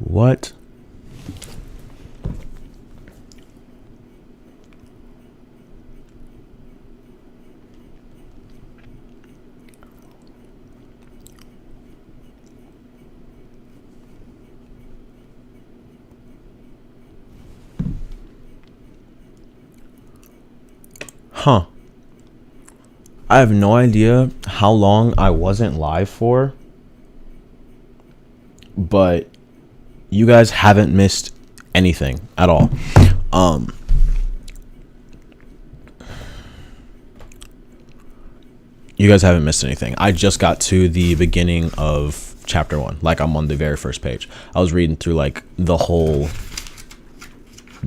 What? Huh. I have no idea how long I wasn't live for, but you guys haven't missed anything at all. You guys haven't missed anything. I just got to the beginning of chapter 1. Like, I'm on the very first page. I was reading through like the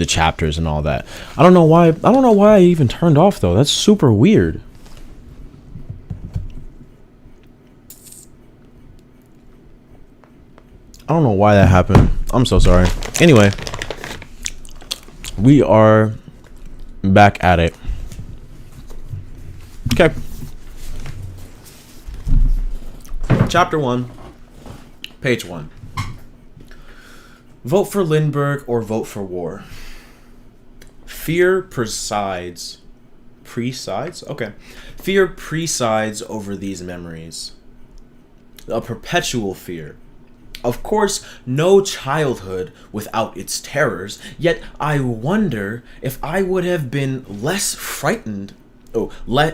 chapters and all that. I don't know why I even turned off though. That's super weird. I don't know why that happened. I'm so sorry. Anyway, we are back at it. Okay. Chapter 1, page 1. Vote for Lindbergh or vote for war. Fear presides. Okay. Fear presides over these memories. A perpetual fear. Of course, no childhood without its terrors, yet I wonder if I would have been less frightened.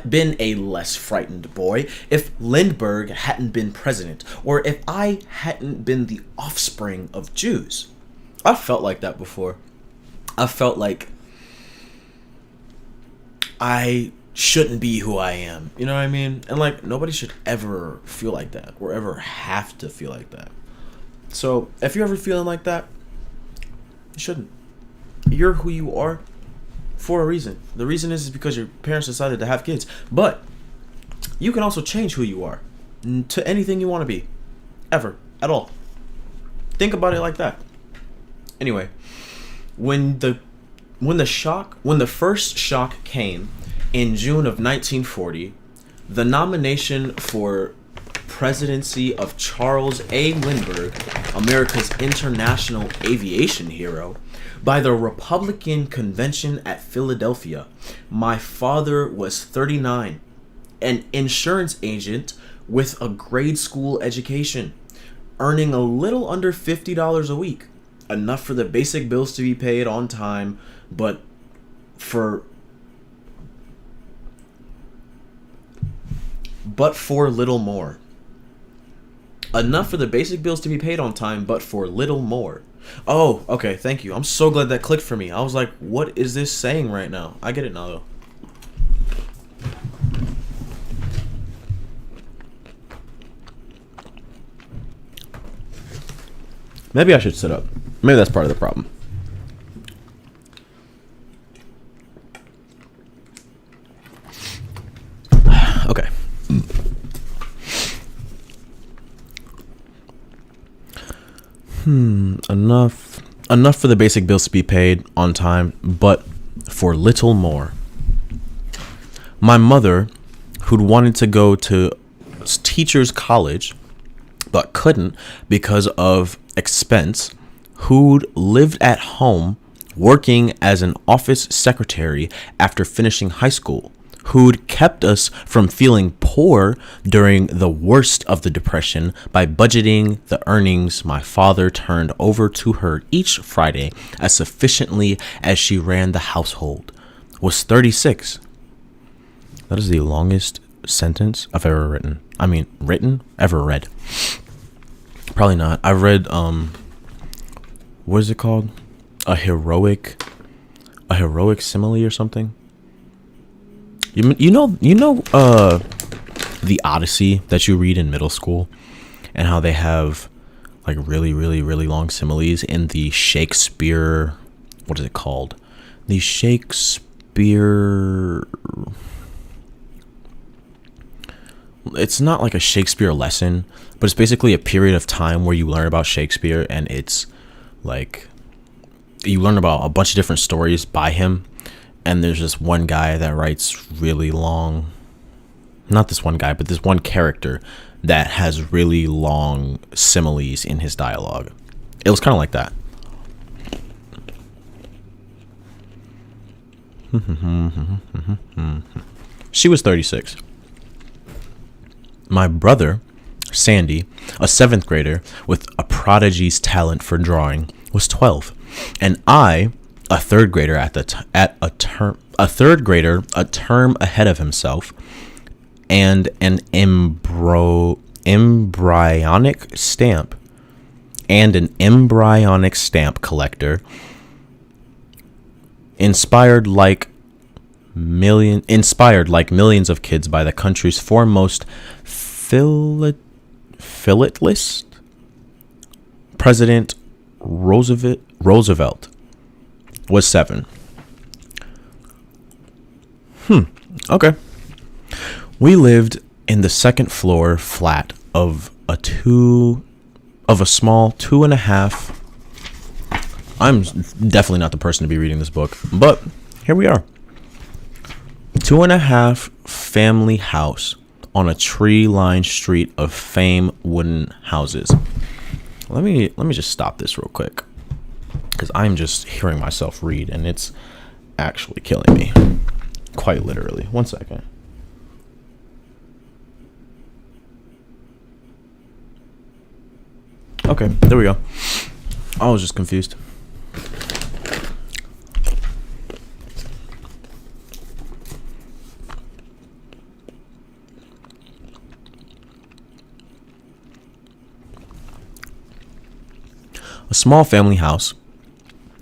Been a less frightened boy if Lindbergh hadn't been president, or if I hadn't been the offspring of Jews. I felt like that before. I felt like I shouldn't be who I am. You know what I mean? And like, nobody should ever feel like that or ever have to feel like that. So if you're ever feeling like that, you shouldn't. You're who you are for a reason. The reason is because your parents decided to have kids. But you can also change who you are to anything you want to be. Ever. At all. Think about it like that. Anyway, when the first shock came in June of 1940, the nomination for presidency of Charles A. Lindbergh, America's international aviation hero, by the Republican convention at Philadelphia. My father was 39, an insurance agent with a grade school education, earning a little under $50 a week, enough for the basic bills to be paid on time, but for little more. Enough for the basic bills to be paid on time, but for little more. Oh, okay, thank you. I'm so glad that clicked for me. I was like, what is this saying right now? I get it now, though. Maybe I should sit up. Maybe that's part of the problem. Okay. Enough for the basic bills to be paid on time, but for little more. My mother, who'd wanted to go to teachers college but couldn't because of expense, who'd lived at home working as an office secretary after finishing high school, who'd kept us from feeling poor during the worst of the Depression by budgeting the earnings my father turned over to her each Friday as sufficiently as she ran the household, was 36. That is the longest sentence I've ever written. I mean, ever read. Probably not. I read, what is it called? A heroic simile or something. You know, the Odyssey that you read in middle school, and how they have like really, really, really long similes in the Shakespeare. What is it called? The Shakespeare. It's not like a Shakespeare lesson, but it's basically a period of time where you learn about Shakespeare, and it's like you learn about a bunch of different stories by him. And there's this one guy that writes really long, not this one guy, but this one character that has really long similes in his dialogue. It was kind of like that. She was 36. My brother, Sandy, a 7th grader with a prodigy's talent for drawing, was 12, and I, a 3rd grader a term ahead of himself, and an embryonic stamp collector, inspired like millions of kids by the country's foremost philatelist, President Roosevelt, was 7. Okay. We lived in the 2nd floor flat of a small 2.5. I'm definitely not the person to be reading this book, but here we are. 2.5 family house on a tree-lined street of famed wooden houses. Let me just stop this real quick, because I'm just hearing myself read, and it's actually killing me, quite literally. 1 second. Okay, there we go. I was just confused. A small family house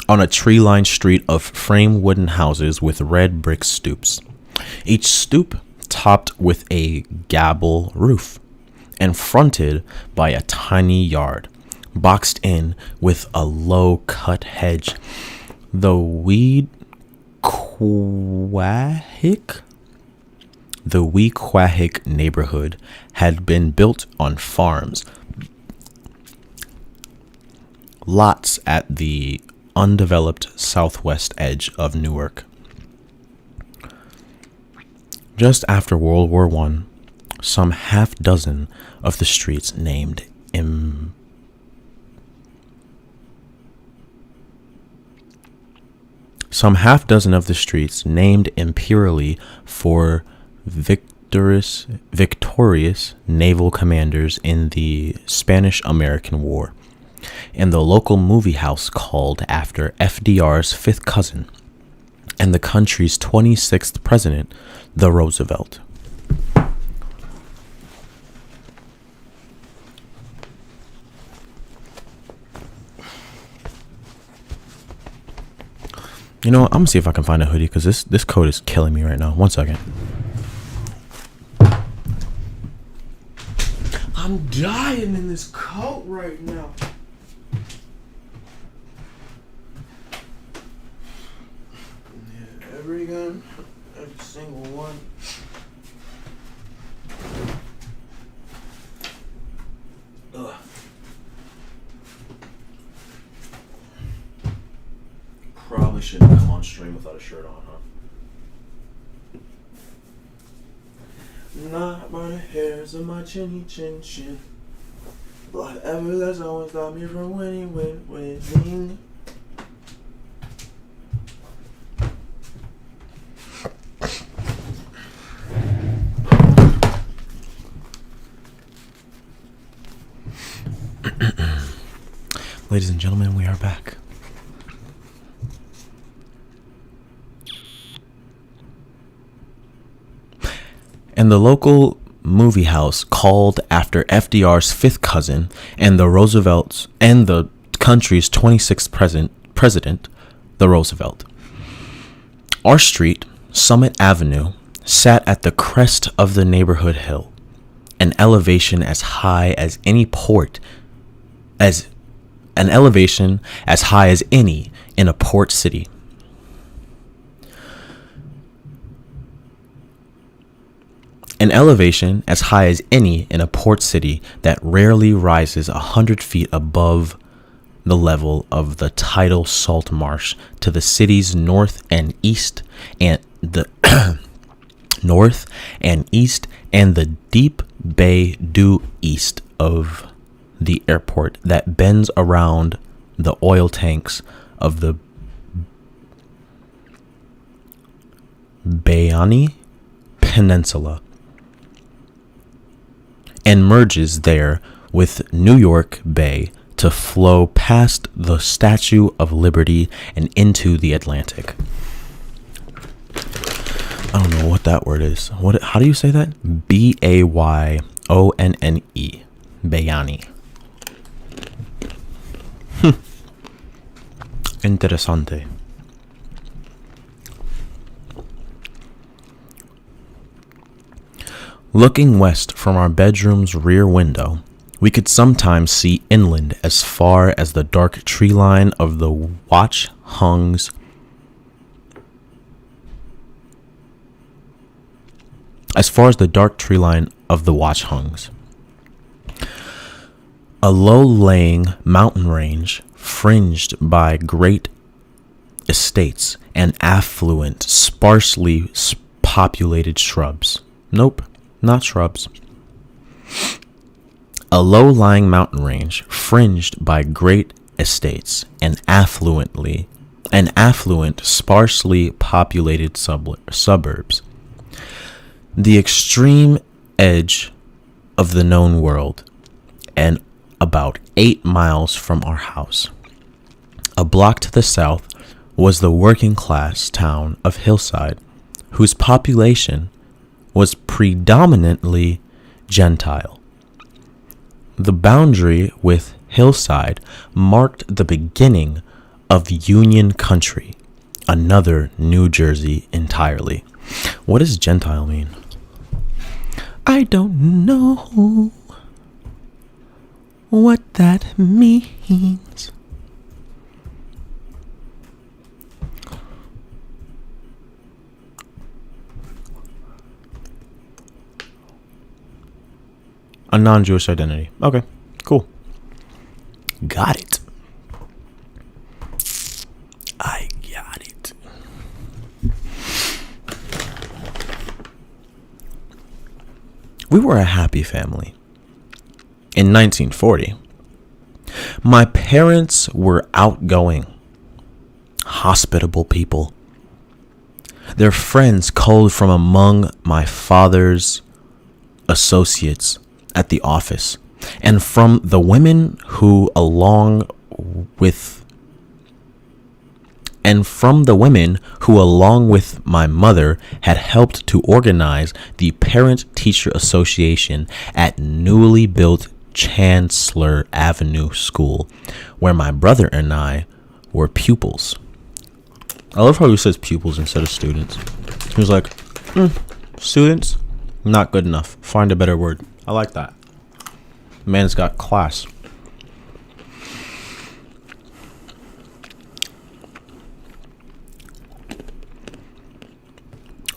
on a tree-lined street of frame wooden houses with red brick stoops. Each stoop topped with a gable roof and fronted by a tiny yard, boxed in with a low-cut hedge. The Weequahic neighborhood had been built on farms, lots at the undeveloped southwest edge of Newark. Just after World War I, some half dozen of the streets named imperially for victorious naval commanders in the Spanish-American War, and the local movie house called after FDR's 5th cousin and the country's 26th president, the Roosevelt. You know what? I'm gonna see if I can find a hoodie, because this coat is killing me right now. 1 second. I'm dying in this coat right now. Every single one. Ugh. Probably shouldn't come on stream without a shirt on, huh? Not by the hairs of my chinny chin chin. Whatever that's always stop me from winning. Ladies and gentlemen, we are back. And the local movie house called after FDR's 5th cousin and the Roosevelts and the country's 26th president, the Roosevelt. Our street, Summit Avenue, sat at the crest of the neighborhood hill, an elevation as high as any in a port city. An elevation as high as any in a port city that rarely rises 100 feet above the level of the tidal salt marsh to the city's north and east, and the deep bay due east of the airport that bends around the oil tanks of the Bayani Peninsula and merges there with New York Bay to flow past the Statue of Liberty and into the Atlantic. I don't know what that word is. How do you say that? Bayonne. Bayani. Interessante. Looking west from our bedroom's rear window, we could sometimes see inland as far as the dark tree line of the Watchungs. A low-lying mountain range fringed by great estates and affluent, sparsely populated shrubs. Nope, not shrubs. A low-lying mountain range fringed by great estates and affluent, sparsely populated suburbs. The extreme edge of the known world, and about 8 miles from our house. A block to the south was the working class town of Hillside, whose population was predominantly Gentile. The boundary with Hillside marked the beginning of Union Country, another New Jersey entirely. What does Gentile mean? I don't know what that means. A non-Jewish identity. Okay, cool. Got it. I got it. We were a happy family. In 1940, my parents were outgoing, hospitable people. Their friends culled from among my father's associates at the office, and from the women who along with my mother had helped to organize the Parent-Teacher Association at newly built Chancellor Avenue School, where my brother and I were pupils. I love how he says pupils instead of students. He was like, students, not good enough. Find a better word. I like that. Man's got class.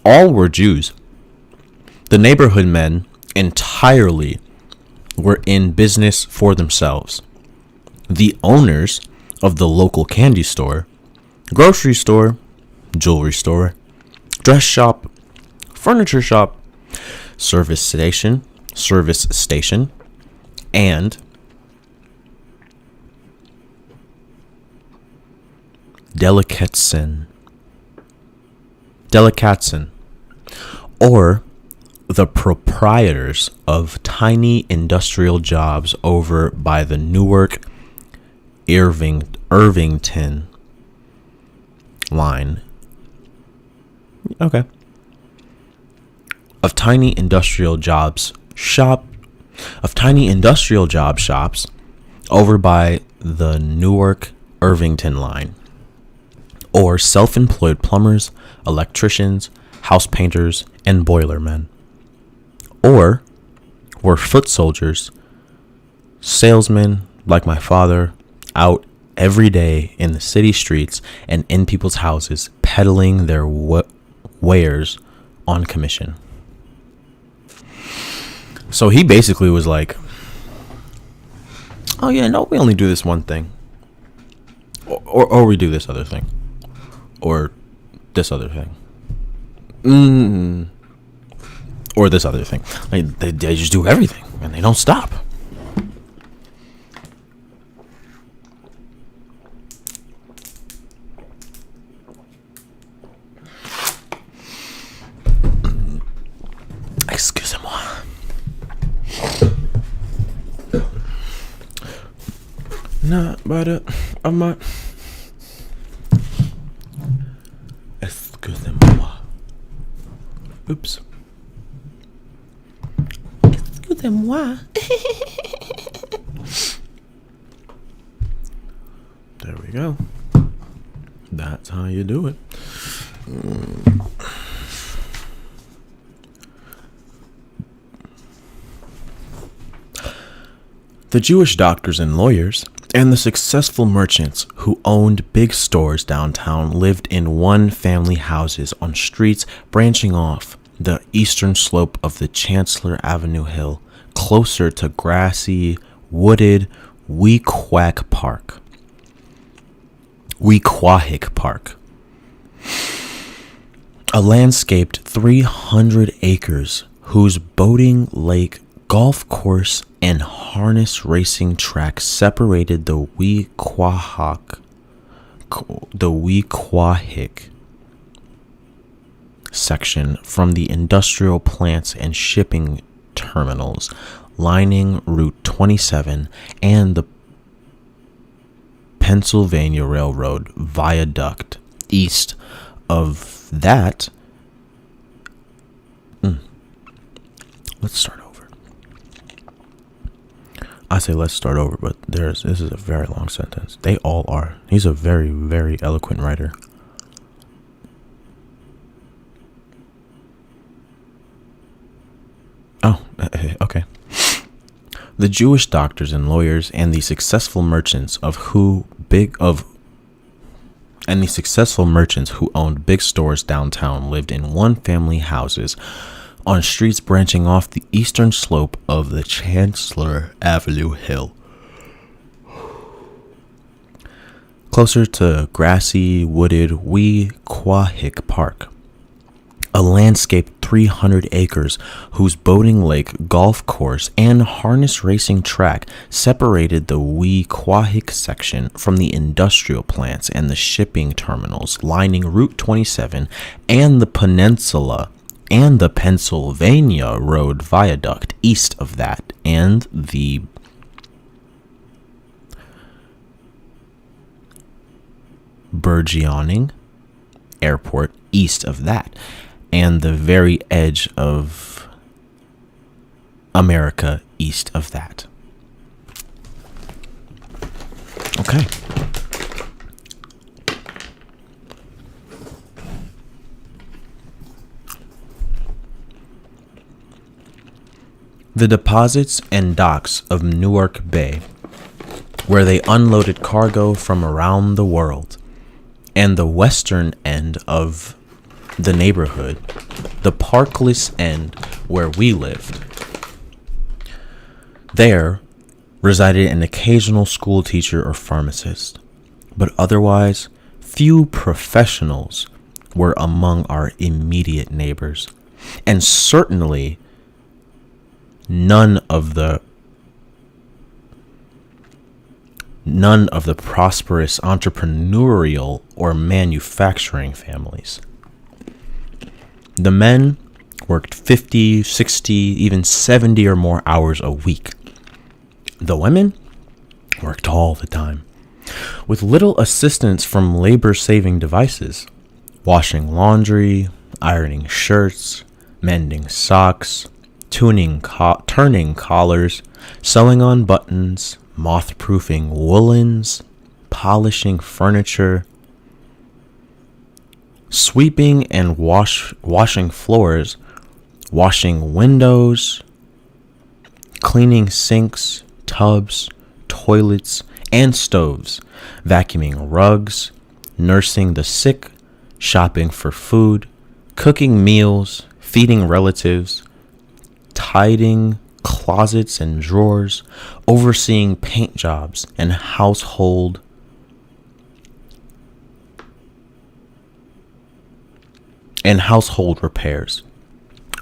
All were Jews. The neighborhood men entirely were in business for themselves. The owners of the local candy store, grocery store, jewelry store, dress shop, furniture shop, service station, and delicatessen, or the proprietors of tiny industrial jobs over by the Newark Irvington line. Okay. Of tiny industrial job shops over by the Newark Irvington line, or self-employed plumbers, electricians, house painters, and boilermen, or were foot soldiers, salesmen like my father, out every day in the city streets and in people's houses peddling their wares on commission. So he basically was like, oh yeah, no, we only do this one thing, or we do this other thing, or this other thing, or this other thing. Like, they just do everything and they don't stop. Excusez-moi. Not by the of my. Excusez-moi. Oops. Excusez-moi. There we go. That's how you do it. The Jewish doctors and lawyers and the successful merchants who owned big stores downtown lived in one family houses on streets branching off the eastern slope of the Chancellor Avenue Hill, closer to grassy, wooded Weequahic Park. A landscaped 300 acres whose boating lake, golf course, and harness racing track separated the Weequahic section from the industrial plants and shipping terminals lining Route 27 and the Pennsylvania Railroad viaduct. East of that, let's start over. I say let's start over, but this is a very long sentence. They all are. He's a very, very eloquent writer. Oh, okay. The Jewish doctors and lawyers and the successful merchants who owned big stores downtown lived in one family houses on streets branching off the eastern slope of the Chancellor Avenue Hill, closer to grassy, wooded Weequahic Park. A landscaped 300 acres whose boating lake, golf course, and harness racing track separated the Weequahic section from the industrial plants and the shipping terminals lining Route 27 and the Pennsylvania Road viaduct east of that, and the burgeoning airport east of that, and the very edge of America east of that. Okay. The deposits and docks of Newark Bay, where they unloaded cargo from around the world, and the western end of the neighborhood, the parkless end where we lived. There resided an occasional school teacher or pharmacist, but otherwise few professionals were among our immediate neighbors, and certainly none of the prosperous entrepreneurial or manufacturing families. The men worked 50, 60, even 70 or more hours a week. The women worked all the time, with little assistance from labor-saving devices: washing laundry, ironing shirts, mending socks, turning collars, sewing on buttons, moth-proofing woolens, polishing furniture, sweeping and washing floors, washing windows, cleaning sinks, tubs, toilets, and stoves, vacuuming rugs, nursing the sick, shopping for food, cooking meals, feeding relatives, tidying closets and drawers, overseeing paint jobs and household repairs,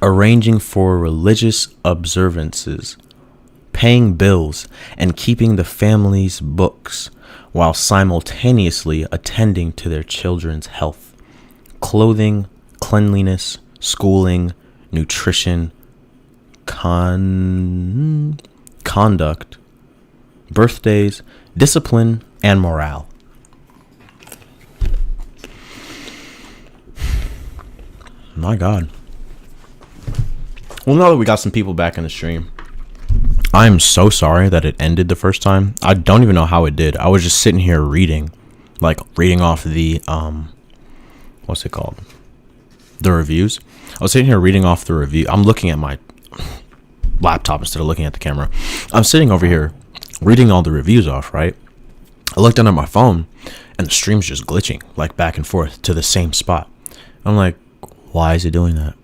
arranging for religious observances, paying bills, and keeping the family's books, while simultaneously attending to their children's health, clothing, cleanliness, schooling, nutrition, conduct, birthdays, discipline, and morale. My God. Well, now that we got some people back in the stream, I'm so sorry that it ended the first time. I don't even know how it did. I was just sitting here reading off the what's it called? The reviews. I was sitting here reading off the review. I'm looking at my laptop instead of looking at the camera. I'm sitting over here reading all the reviews off, right? I looked down at my phone and the stream's just glitching, like back and forth to the same spot. I'm like, why is it doing that?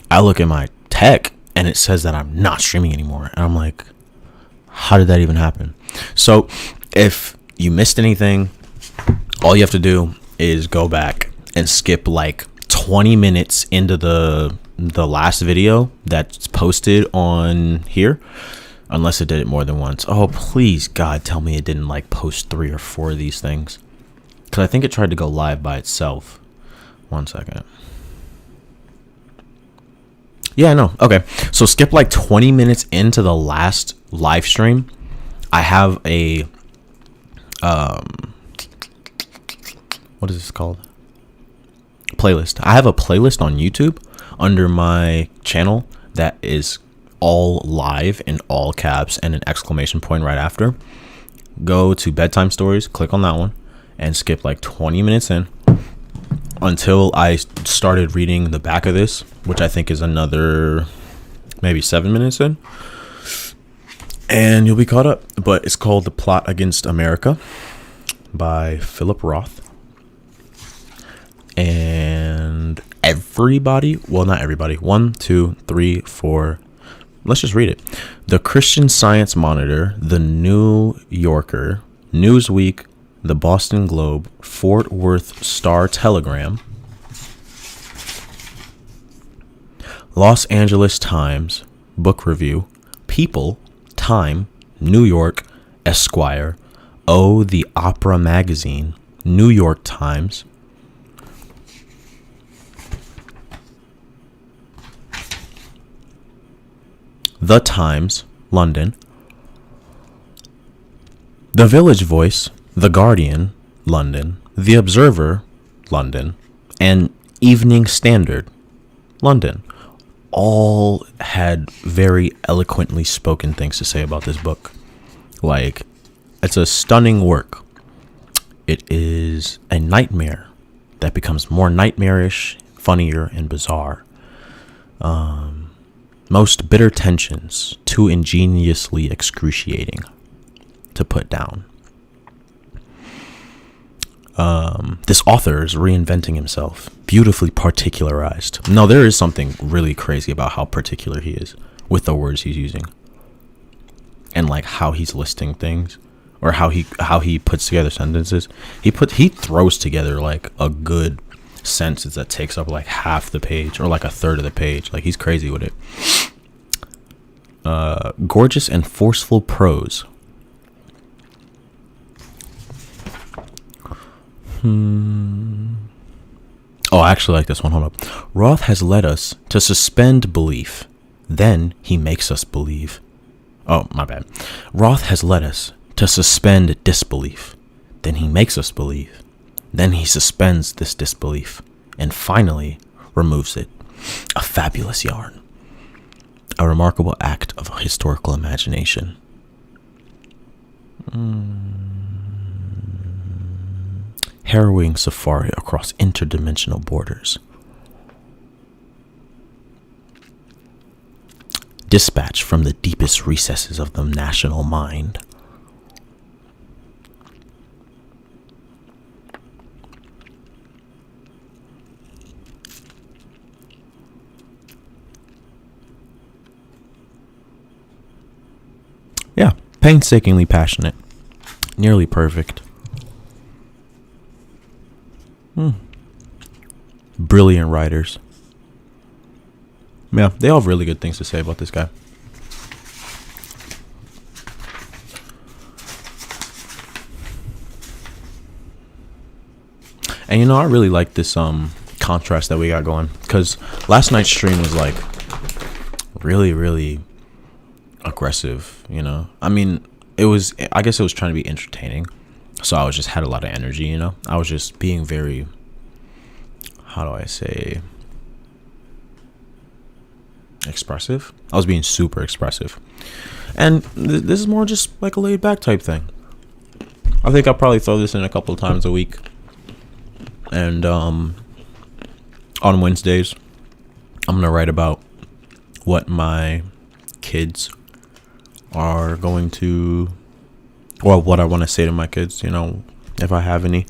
I look at my tech and it says that I'm not streaming anymore. And I'm like, how did that even happen? So if you missed anything, all you have to do is go back and skip like 20 minutes into the last video that's posted on here, unless it did it more than once. Oh, please, God, tell me it didn't like post 3 or 4 of these things, because I think it tried to go live by itself. 1 second. Yeah, no. Okay. So skip like 20 minutes into the last live stream. I have a what is this called? Playlist. I have a playlist on YouTube under my channel that is all live in all caps and an exclamation point right after. Go to bedtime stories, click on that one, and skip like 20 minutes in until I started reading the back of this, which I think is another maybe 7 minutes in, and you'll be caught up. But it's called The Plot Against America by Philip Roth. And everybody, well, not everybody, 1, 2, 3, 4, let's just read it. The Christian Science Monitor, The New Yorker, Newsweek, The Boston Globe, Fort Worth Star Telegram, Los Angeles Times, Book Review, People, Time, New York, Esquire, Oh, the Opera Magazine, New York Times, The Times, London, The Village Voice, The Guardian, London, The Observer, London, and Evening Standard, London, all had very eloquently spoken things to say about this book. Like, it's a stunning work. It is a nightmare that becomes more nightmarish, funnier, and bizarre. Most bitter tensions, too ingeniously excruciating to put down. This author is reinventing himself, beautifully particularized. No, there is something really crazy about how particular he is with the words he's using, and like how he's listing things, or how he puts together sentences. He throws together like a good sentence that takes up like half the page or like a third of the page. Like, he's crazy with it. Gorgeous and forceful prose. Oh, I actually like this one. Hold up. Roth has led us to suspend belief. Then he makes us believe. Oh, my bad. Roth has led us to suspend disbelief. Then he makes us believe. Then he suspends this disbelief and finally removes it. A fabulous yarn. A remarkable act of historical imagination. Harrowing safari across interdimensional borders. Dispatch from the deepest recesses of the national mind. Yeah, painstakingly passionate, nearly perfect. Brilliant writers. Yeah, they all have really good things to say about this guy. And you know, I really like this contrast that we got going, because last night's stream was like really aggressive, you know. I guess it was trying to be entertaining. So I was just had a lot of energy, you know. I was just being very, how do I say, expressive. I was being super expressive. And this is more just like a laid back type thing. I think I'll probably throw this in a couple of times a week. And on Wednesdays, I'm going to write about what my kids are going to, or what I want to say to my kids, you know, if I have any.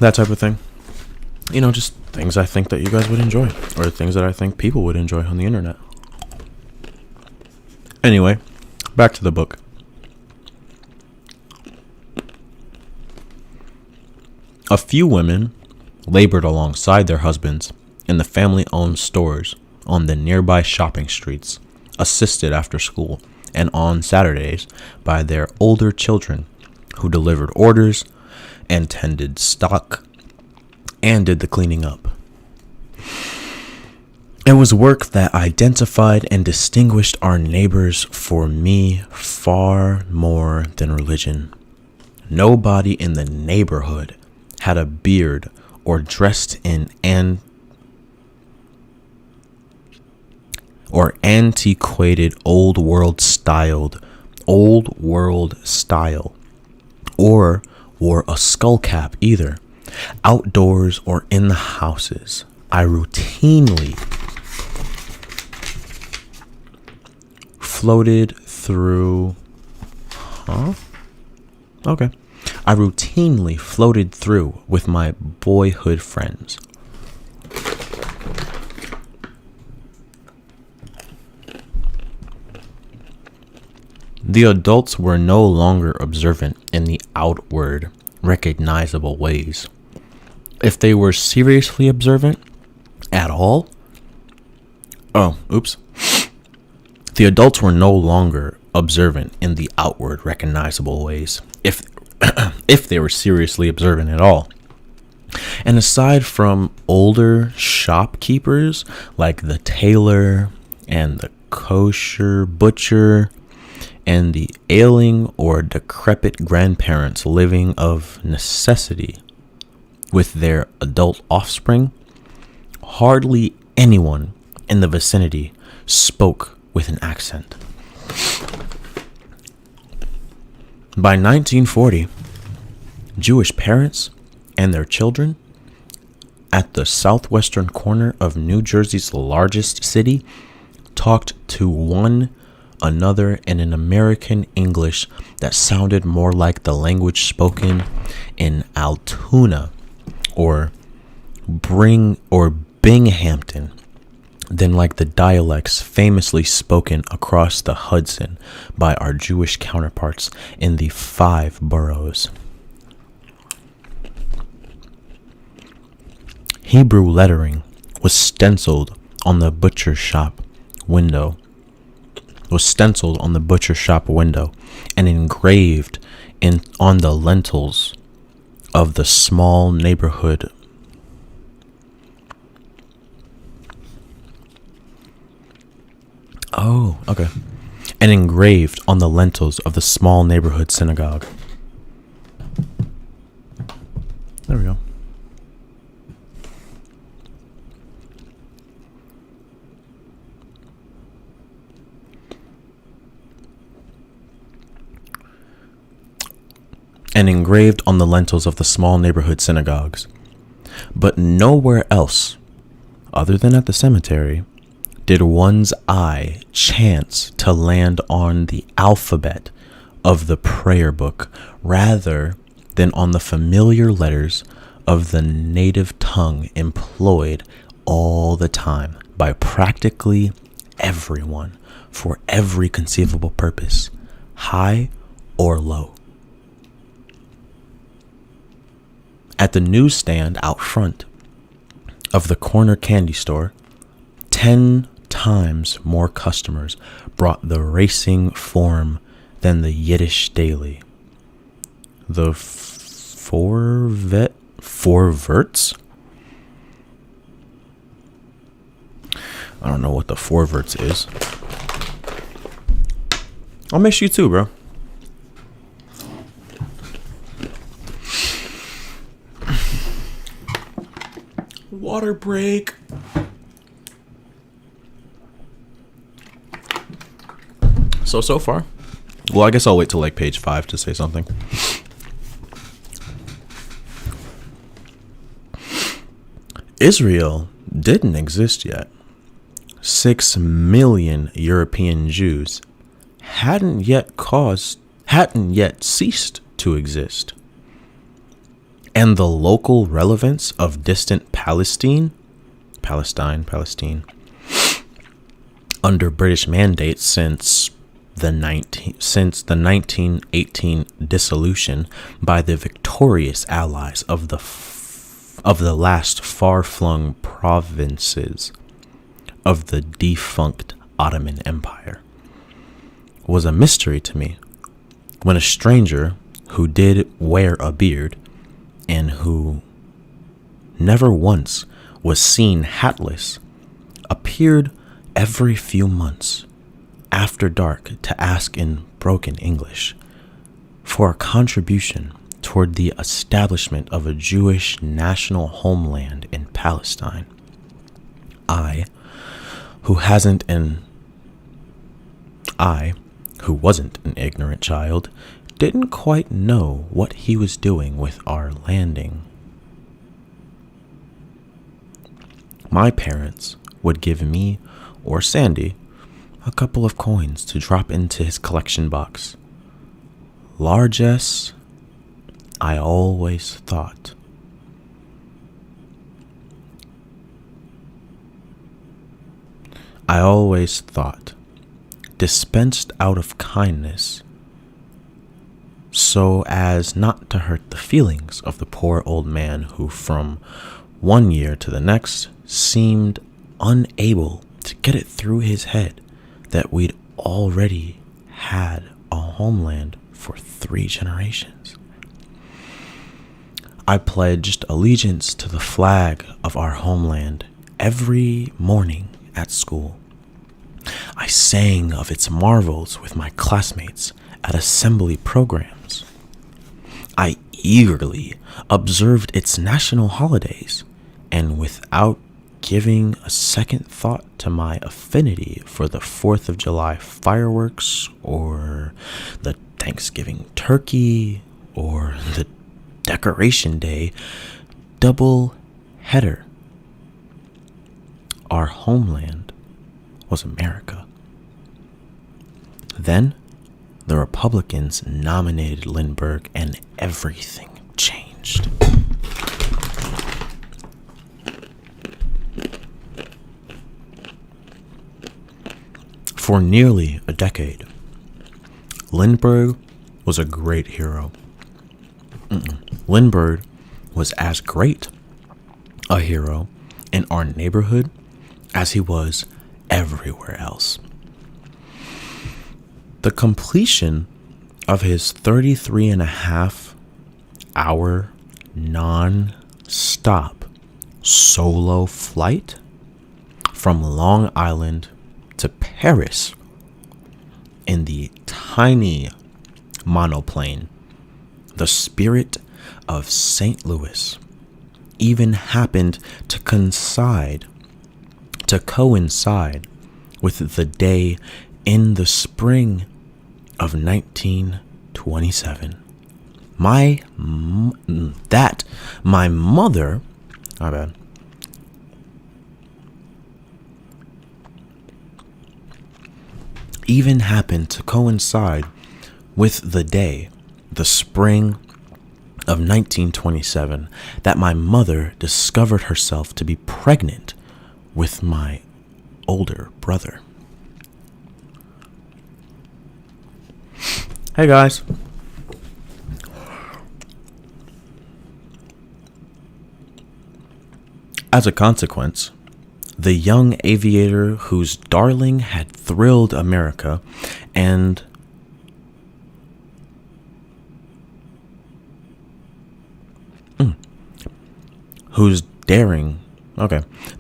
That type of thing. You know, just things I think that you guys would enjoy, or things that I think people would enjoy on the internet. Anyway, back to the book. A few women labored alongside their husbands in the family-owned stores on the nearby shopping streets, assisted after school and on Saturdays by their older children, who delivered orders and tended stock and did the cleaning up. It was work that identified and distinguished our neighbors for me far more than religion. Nobody in the neighborhood had a beard or dressed in antiquated old world style, or wore a skull cap either, outdoors or in the houses. I routinely floated through with my boyhood friends. The adults were no longer observant in the outward, recognizable ways. If they were seriously observant at all, the adults were no longer observant in the outward, recognizable ways. If they were seriously observant at all. And aside from older shopkeepers like the tailor and the kosher butcher, and the ailing or decrepit grandparents living of necessity with their adult offspring, hardly anyone in the vicinity spoke with an accent. By 1940, Jewish parents and their children at the southwestern corner of New Jersey's largest city talked to one another in an American English that sounded more like the language spoken in Altoona or Binghamton than like the dialects famously spoken across the Hudson by our Jewish counterparts in the 5 boroughs. Hebrew lettering was stenciled on the butcher shop window and engraved on the lintels of the small neighborhood synagogue. There we go. And engraved on the lintels of the small neighborhood synagogues. But nowhere else, other than at the cemetery, did one's eye chance to land on the alphabet of the prayer book rather than on the familiar letters of the native tongue employed all the time by practically everyone for every conceivable purpose, high or low. At the newsstand out front of the corner candy store, 10 times more customers brought the racing form than the Yiddish daily. The Forverts? I don't know what the Forverts is. I'll miss you too, bro. Water break. So far. Well, I guess I'll wait till like page 5 to say something. Israel didn't exist yet. 6 million European Jews hadn't yet ceased to exist. And the local relevance of distant Palestine, under British mandate since the 1918 dissolution by the victorious allies of the last far-flung provinces of the defunct Ottoman Empire, was a mystery to me when a stranger who did wear a beard and who never once was seen hatless appeared every few months after dark to ask in broken English for a contribution toward the establishment of a Jewish national homeland in Palestine. I, who wasn't an ignorant child, didn't quite know what he was doing with our landing. My parents would give me or Sandy a couple of coins to drop into his collection box. Largesse, I always thought. Dispensed out of kindness, so as not to hurt the feelings of the poor old man who from one year to the next seemed unable to get it through his head that we'd already had a homeland for 3 generations. I pledged allegiance to the flag of our homeland every morning at school. I sang of its marvels with my classmates at assembly programs. I eagerly observed its national holidays, and without giving a second thought to my affinity for the 4th of July fireworks, or the Thanksgiving turkey, or the Decoration Day double header. Our homeland was America. Then the Republicans nominated Lindbergh and everything changed. For nearly a decade, Lindbergh was a great hero. Lindbergh was as great a hero in our neighborhood as he was everywhere else. The completion of his 33.5-hour non-stop solo flight from Long Island to Paris in the tiny monoplane, the Spirit of St. Louis, even happened to coincide with the day in the spring of 1927. My mother, even happened to coincide with the day, the spring of 1927, that my mother discovered herself to be pregnant with my older brother. Hey guys. As a consequence, the young aviator whose darling had thrilled America and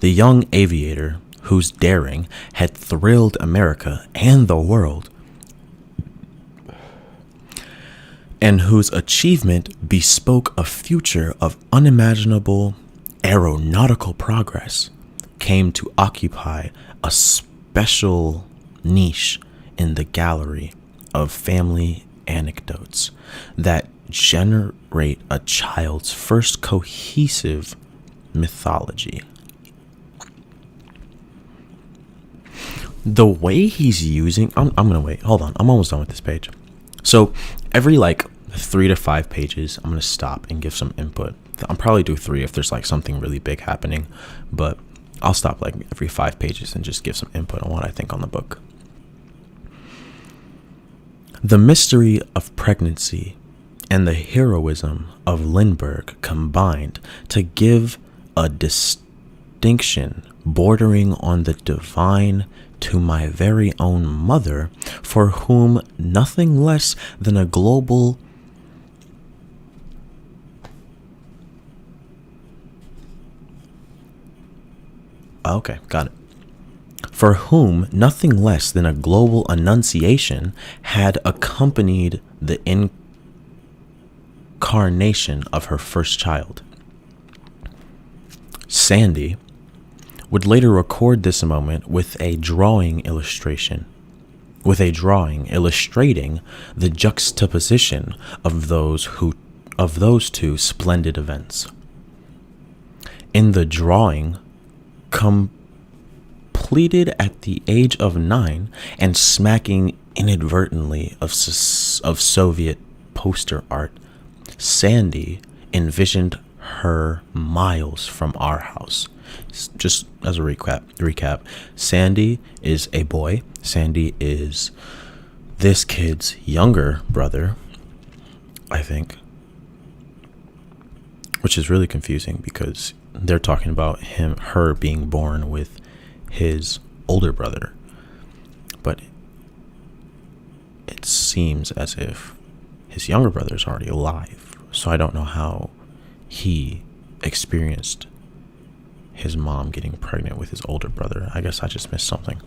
the young aviator whose daring had thrilled America and the world and whose achievement bespoke a future of unimaginable aeronautical progress, came to occupy a special niche in the gallery of family anecdotes that generate a child's first cohesive mythology. The way he's using, I'm gonna wait, hold on, I'm almost done with this page. So every 3 to 5 pages, I'm gonna stop and give some input. I'll probably do 3 if there's something really big happening, but I'll stop every 5 pages and just give some input on what I think on the book. The mystery of pregnancy and the heroism of Lindbergh combined to give a distinction bordering on the divine to my very own mother, for whom nothing less than a global okay, got it. For whom nothing less than a global annunciation had accompanied the incarnation of her first child. Sandy would later record this moment with a drawing illustrating the juxtaposition of those two splendid events. In the drawing, completed at the age of 9 and smacking inadvertently of Soviet poster art, Sandy envisioned her miles from our house. Just as a recap, Sandy is a boy. Sandy is this kid's younger brother, I think, which is really confusing because they're talking about her being born with his older brother, but it seems as if his younger brother is already alive. So I don't know how he experienced his mom getting pregnant with his older brother. I guess I just missed something.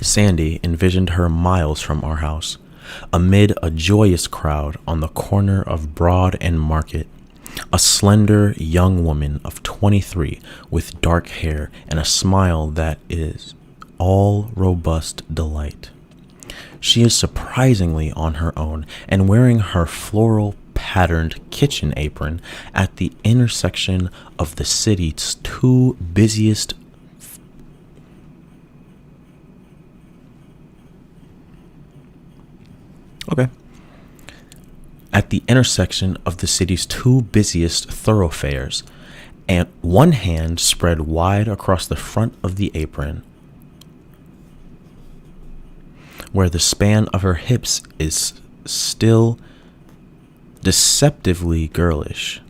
Sandy envisioned her miles from our house, amid a joyous crowd on the corner of Broad and Market, a slender young woman of 23 with dark hair and a smile that is all robust delight. She is surprisingly on her own and wearing her floral patterned kitchen apron at the intersection of the city's two busiest thoroughfares, and one hand spread wide across the front of the apron, where the span of her hips is still deceptively girlish,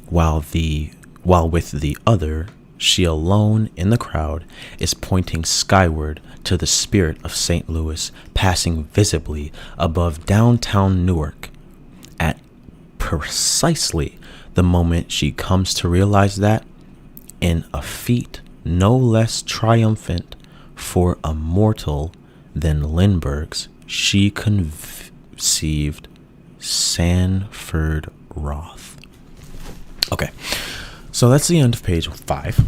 while with the other, she alone in the crowd is pointing skyward to the spirit of St. Louis, passing visibly above downtown Newark at precisely the moment she comes to realize that, in a feat no less triumphant for a mortal than Lindbergh's, she conceived Sanford Roth. Okay, so that's the end of page 5.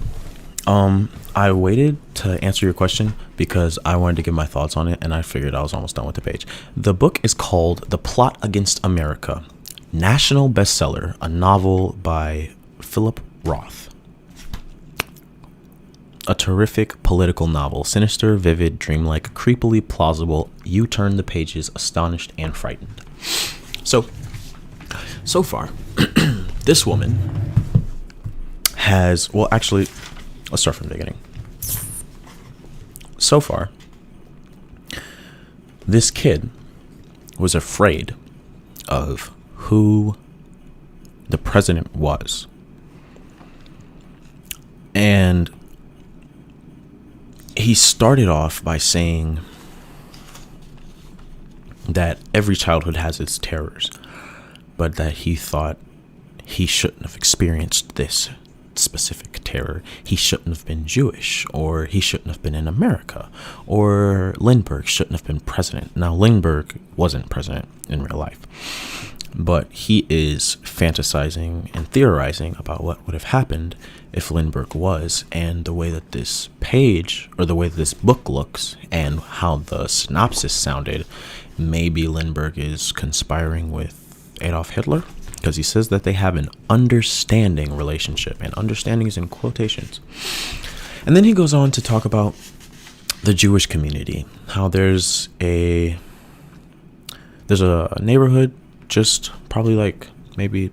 I waited to answer your question because I wanted to give my thoughts on it, and I figured I was almost done with the page. The book is called The Plot Against America, national bestseller, a novel by Philip Roth. A terrific political novel, sinister, vivid, dreamlike, creepily plausible. You turn the pages astonished and frightened. So far, this woman has, well, actually, let's start from the beginning. So far, this kid was afraid of who the president was. And he started off by saying that every childhood has its terrors, but that he thought he shouldn't have experienced this specific terror, he shouldn't have been Jewish, or he shouldn't have been in America, or Lindbergh shouldn't have been president. Now, Lindbergh wasn't president in real life, but he is fantasizing and theorizing about what would have happened if Lindbergh was, and the way that this page, or the way that this book looks, and how the synopsis sounded, maybe Lindbergh is conspiring with Adolf Hitler, because he says that they have an understanding relationship, and understanding is in quotations. And then he goes on to talk about the Jewish community, how there's a neighborhood just probably like maybe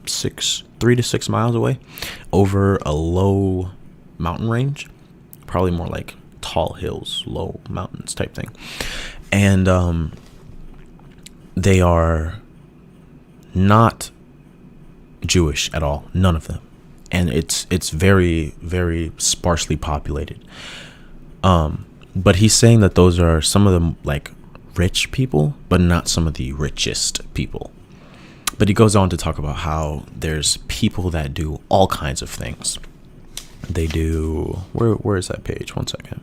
3 to 6 miles away, over a low mountain range, probably more like tall hills, low mountains type thing. And they are not Jewish at all, none of them. And it's very, very sparsely populated. But he's saying that those are some of the like rich people, but not some of the richest people. But he goes on to talk about how there's people that do all kinds of things. They do, where is that page? One second.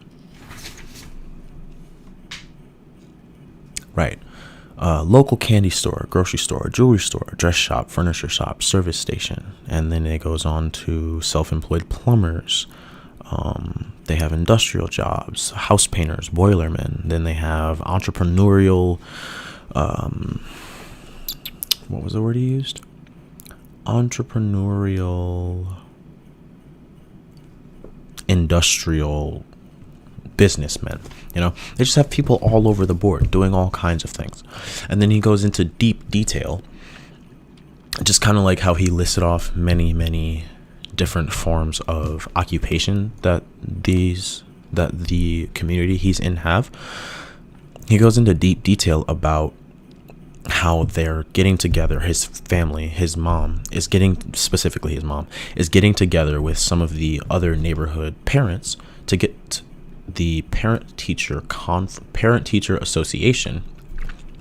Right. Local candy store, grocery store, jewelry store, dress shop, furniture shop, service station. And then it goes on to self-employed plumbers. They have industrial jobs, house painters, boilermen. Then they have entrepreneurial, what was the word he used? Entrepreneurial, industrial businessmen. You know, they just have people all over the board doing all kinds of things. And then he goes into deep detail, just kind of like how he listed off many different forms of occupation that the community he's in have. He goes into deep detail about how they're getting together. His family, his mom is getting together with some of the other neighborhood parents to get the parent-teacher association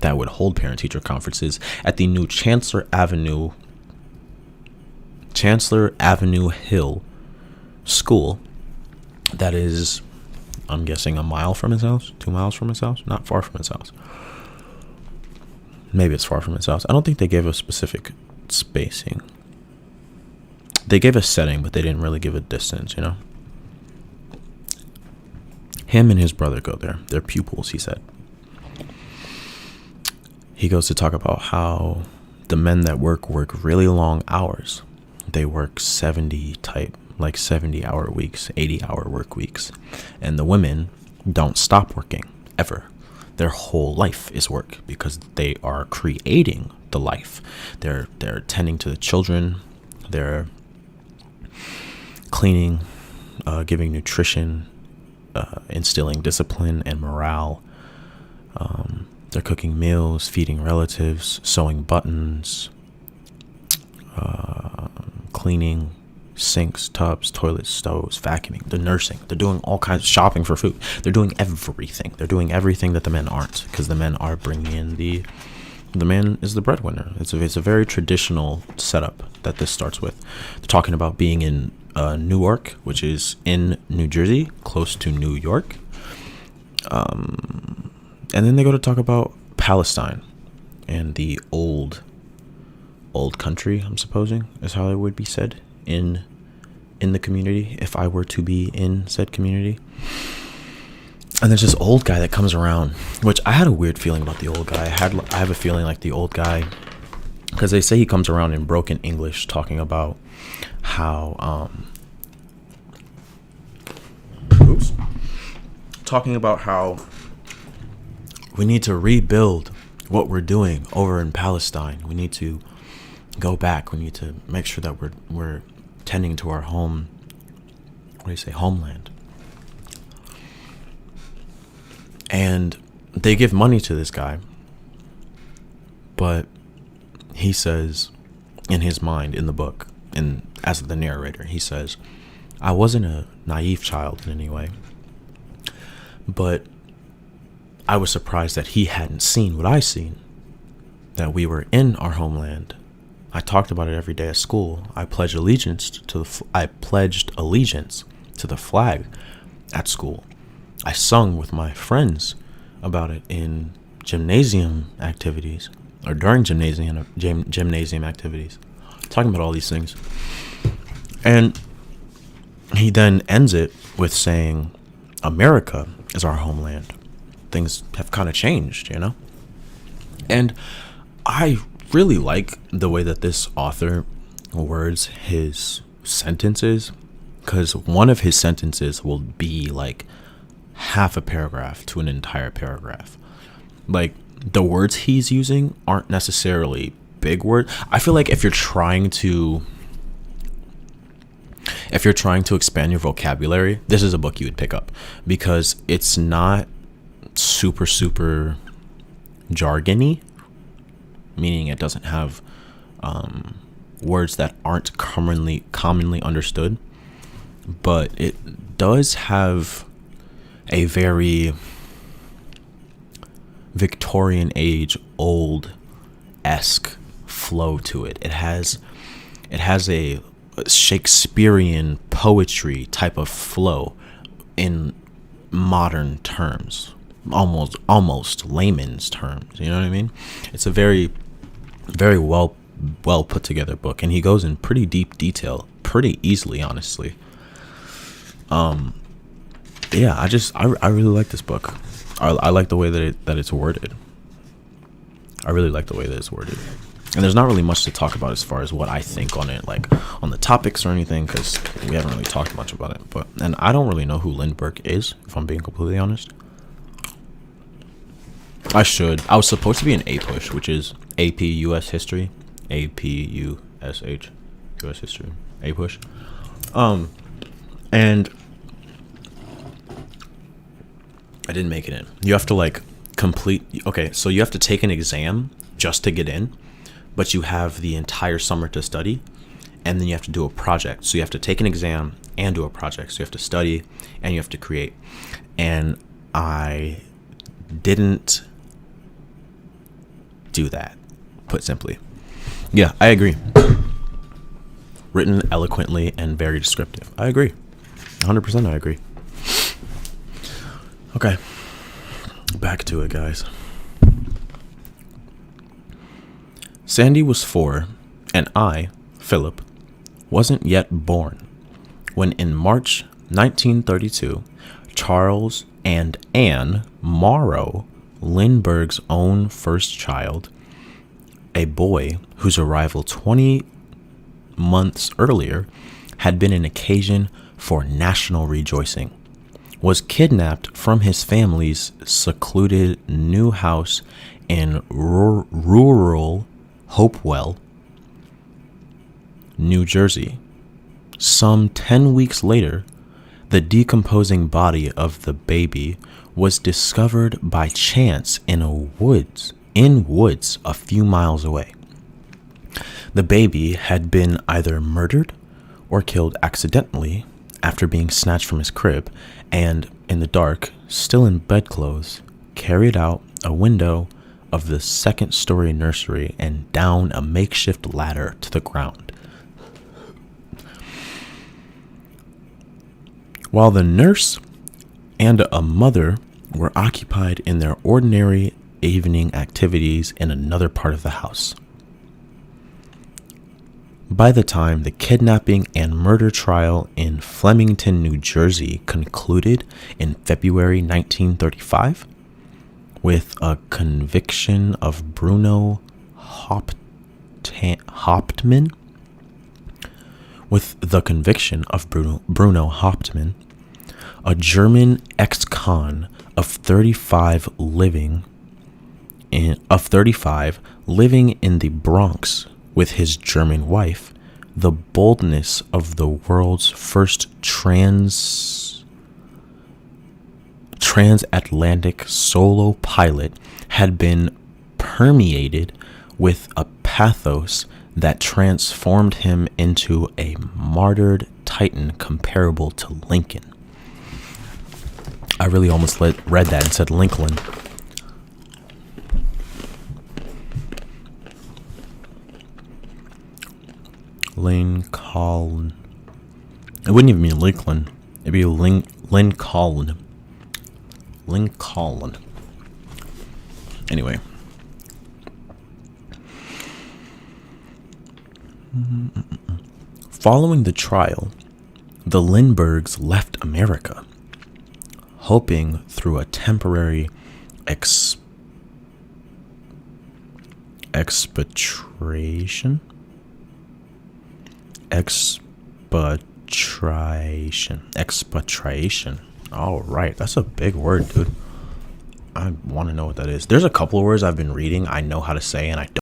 that would hold parent-teacher conferences at the new Chancellor Avenue Hill school. That is, I'm guessing, 1 mile from his house, 2 miles from his house, not far from his house. Maybe it's far from his house. I don't think they gave a specific spacing. They gave a setting, but they didn't really give a distance, you know? Him and his brother go there. They're pupils, he said. He goes to talk about how the men that work really long hours. They work 70-hour weeks, 80-hour work weeks. And the women don't stop working, ever. Their whole life is work, because they are creating the life. They're tending to the children. They're cleaning, giving nutrition, instilling discipline and morale. They're cooking meals, feeding relatives, sewing buttons, cleaning sinks, tubs, toilets, stoves, vacuuming. They're nursing. They're doing all kinds of shopping for food. They're doing everything. They're doing everything that the men aren't, because the men are bringing in the man is the breadwinner. It's a very traditional setup that this starts with. They're talking about being in Newark, which is in New Jersey, close to New York. And then they go to talk about Palestine and the old country, I'm supposing, is how it would be said in the community, if I were to be in said community. And there's this old guy that comes around, which I had a weird feeling about the old guy. I have a feeling like the old guy, because they say he comes around in broken English talking about how we need to rebuild what we're doing over in Palestine. We need to go back. We need to make sure that we're tending to our homeland. And they give money to this guy, but he says, in his mind, in the book, and as the narrator, he says, I wasn't a naive child in any way, but I was surprised that he hadn't seen what I seen, that we were in our homeland I talked about it every day at school. I pledged allegiance to the flag at school. I sung with my friends about it in gymnasium activities, or during gymnasium activities, talking about all these things. And he then ends it with saying, America is our homeland. Things have kind of changed, you know? And I really like the way that this author words his sentences, because one of his sentences will be like half a paragraph to an entire paragraph. Like, the words he's using aren't necessarily big words. I feel like if you're trying to expand your vocabulary, this is a book you would pick up, because it's not super jargony, meaning it doesn't have words that aren't commonly understood, but it does have a very Victorian age old-esque flow to it. It has a Shakespearean poetry type of flow in modern terms, almost layman's terms. You know what I mean? It's a very well put together book, and he goes in pretty deep detail pretty easily, honestly. Yeah, I really like this book. I like the way that it's worded. I really like the way that it's worded. And there's not really much to talk about as far as what I think on it, like on the topics or anything, because we haven't really talked much about it. And I don't really know who Lindbergh is, if I'm being completely honest. I was supposed to be an A-push, which is AP US History. APUSH. US History. A-push. And I didn't make it in. You have to so you have to take an exam just to get in, but you have the entire summer to study, and then you have to do a project. So you have to take an exam and do a project. So you have to study and you have to create. And I didn't do that, put simply. Yeah, I agree. Written eloquently and very descriptive. I agree. 100% I agree. Okay. Back to it, guys. Sandy was 4, and I, Philip, wasn't yet born when in March 1932, Charles and Anne Morrow, Lindbergh's own first child, a boy whose arrival 20 months earlier had been an occasion for national rejoicing, was kidnapped from his family's secluded new house in rural Hopewell, New Jersey. Some 10 weeks later, the decomposing body of the baby was discovered by chance in woods a few miles away. The baby had been either murdered or killed accidentally after being snatched from his crib and, in the dark, still in bedclothes, carried out a window of the second-story nursery and down a makeshift ladder to the ground. While the nurse and a mother were occupied in their ordinary evening activities in another part of the house. By the time the kidnapping and murder trial in Flemington, New Jersey concluded in February 1935, with a conviction of Bruno Hauptmann, a German ex-con of 35 living in the Bronx with his German wife, the boldness of the world's first transatlantic solo pilot had been permeated with a pathos that transformed him into a martyred titan comparable to Lincoln. I really almost read that and said Lincoln. Lincoln. It wouldn't even be Lincoln. It'd be Lincoln. Lincoln. Anyway. Following the trial, the Lindberghs left America, hoping through a temporary expatriation. All right, that's a big word, dude. I want to know what that is. There's a couple of words I've been reading I know how to say and I